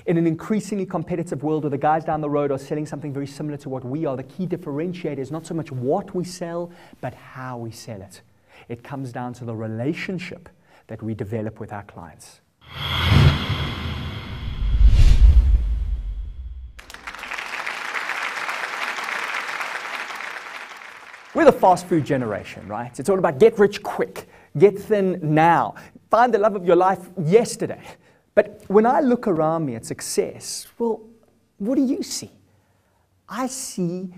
In an increasingly competitive world where the guys down the road are selling something very similar to what we are, the key differentiator is not so much what we sell, but how we sell it. It comes down to the relationship that we develop with our clients. We're the fast food generation, right? It's all about get rich quick, get thin now, find the love of your life yesterday. But when I look around me at success, well, what do you see? I see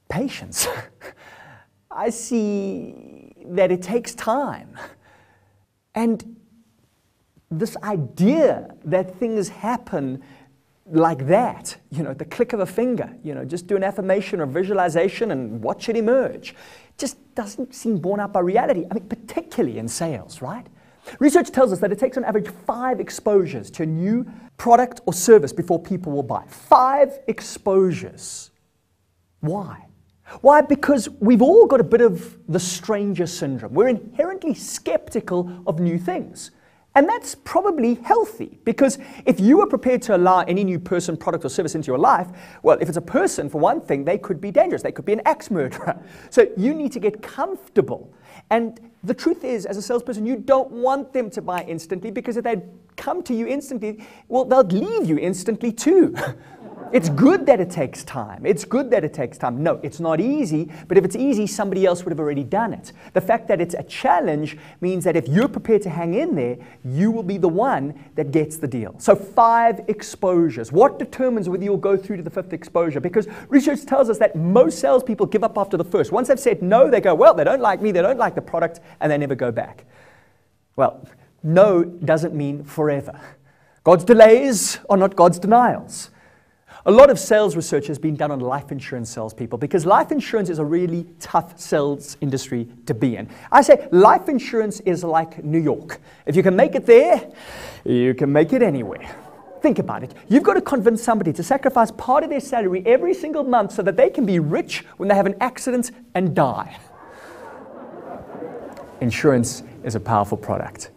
patience. I see that it takes time. And this idea that things happen like that, the click of a finger, just do an affirmation or visualization and watch it emerge, just doesn't seem borne out by reality. I mean, particularly in sales, right? Research tells us that it takes on average 5 exposures to a new product or service before people will buy. 5 exposures. Why? Why? Because we've all got a bit of the stranger syndrome. We're inherently skeptical of new things. And that's probably healthy, because if you were prepared to allow any new person, product, or service into your life, well, if it's a person, for one thing, they could be dangerous. They could be an axe murderer. So you need to get comfortable. And the truth is, as a salesperson, you don't want them to buy instantly, because if they come to you instantly, well, they'll leave you instantly too. It's good that it takes time. It's good that it takes time. No, it's not easy, but if it's easy, somebody else would have already done it. The fact that it's a challenge means that if you're prepared to hang in there, you will be the one that gets the deal. So 5 exposures. What determines whether you'll go through to the 5th exposure? Because research tells us that most salespeople give up after the first. Once they've said no, they go, well, they don't like me, they don't like the product, and they never go back. Well, no doesn't mean forever. God's delays are not God's denials. A lot of sales research has been done on life insurance salespeople, because life insurance is a really tough sales industry to be in. I say life insurance is like New York. If you can make it there, you can make it anywhere. Think about it. You've got to convince somebody to sacrifice part of their salary every single month so that they can be rich when they have an accident and die. Insurance is a powerful product,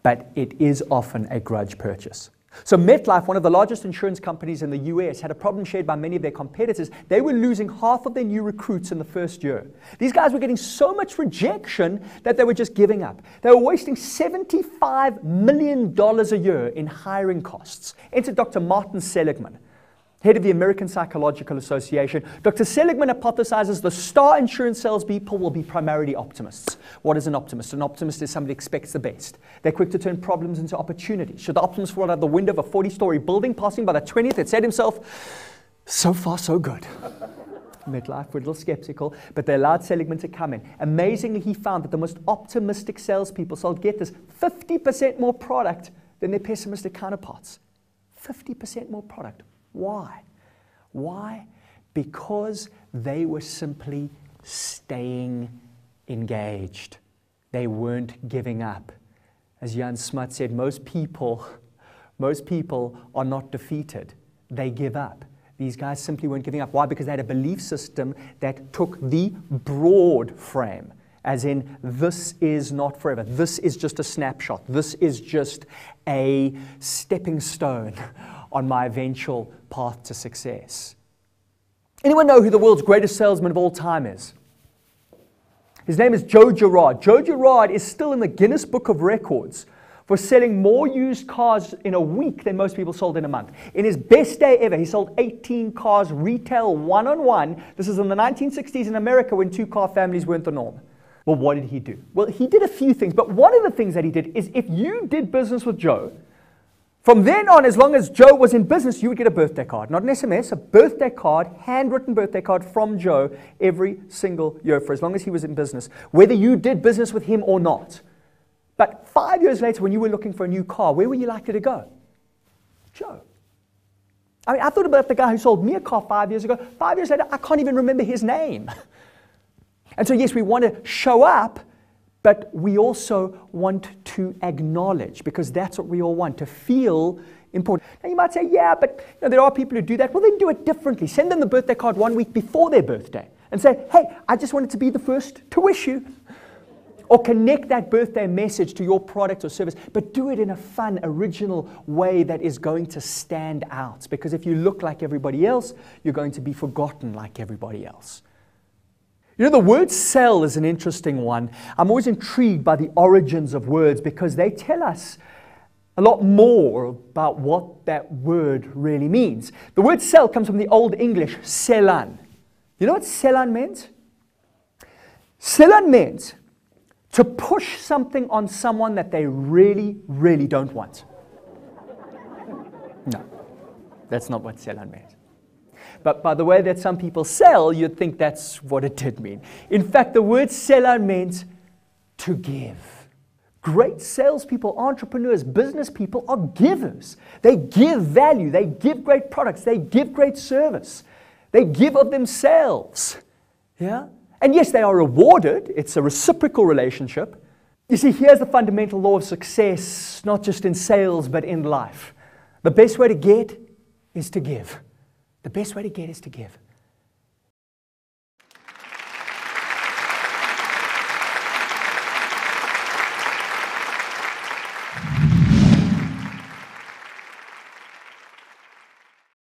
but it is often a grudge purchase. So MetLife, one of the largest insurance companies in the US, had a problem shared by many of their competitors. They were losing half of their new recruits in the first year. These guys were getting so much rejection that they were just giving up. They were wasting $75 million a year in hiring costs. Enter Dr. Martin Seligman, head of the American Psychological Association. Dr. Seligman hypothesizes the star insurance salespeople will be primarily optimists. What is an optimist? An optimist is somebody who expects the best. They're quick to turn problems into opportunities. Should the optimist fall out the window of a 40-story building, passing by the 20th, it said to himself, so far so good. MetLife were a little skeptical, but they allowed Seligman to come in. Amazingly, he found that the most optimistic salespeople sold, get this, 50% more product than their pessimistic counterparts. 50% more product. Why? Why? Because they were simply staying engaged. They weren't giving up. As Jan Smuts said, most people are not defeated. They give up. These guys simply weren't giving up. Why? Because they had a belief system that took the broad frame, as in, this is not forever. This is just a snapshot. This is just a stepping stone on my eventual path to success. Anyone know who the world's greatest salesman of all time is? His name is Joe Girard. Joe Girard is still in the Guinness Book of Records for selling more used cars in a week than most people sold in a month. In his best day ever, he sold 18 cars retail one-on-one. This is in the 1960s in America when 2-car families weren't the norm. Well, what did he do? Well, he did a few things, but one of the things that he did is if you did business with Joe, from then on, as long as Joe was in business, you would get a birthday card. Not an SMS, a birthday card, handwritten birthday card from Joe every single year for as long as he was in business, whether you did business with him or not. But 5 years later, when you were looking for a new car, where were you likely to go? Joe. I mean, I thought about the guy who sold me a car 5 years ago. 5 years later, I can't even remember his name. And so, yes, we want to show up, but we also want to acknowledge, because that's what we all want, to feel important. Now you might say, yeah, but there are people who do that. Well, then do it differently. Send them the birthday card 1 week before their birthday and say, hey, I just wanted to be the first to wish you. Or connect that birthday message to your product or service, but do it in a fun, original way that is going to stand out. Because if you look like everybody else, you're going to be forgotten like everybody else. You know, the word sell is an interesting one. I'm always intrigued by the origins of words because they tell us a lot more about what that word really means. The word sell comes from the Old English, selan. You know what selan meant? Selan meant to push something on someone that they really, really don't want. No, that's not what selan meant. But by the way that some people sell, you'd think that's what it did mean. In fact, the word selan meant to give. Great salespeople, entrepreneurs, business people are givers. They give value. They give great products. They give great service. They give of themselves. Yeah? And yes, they are rewarded. It's a reciprocal relationship. You see, here's the fundamental law of success, not just in sales, but in life. The best way to get is to give. The best way to get is to give.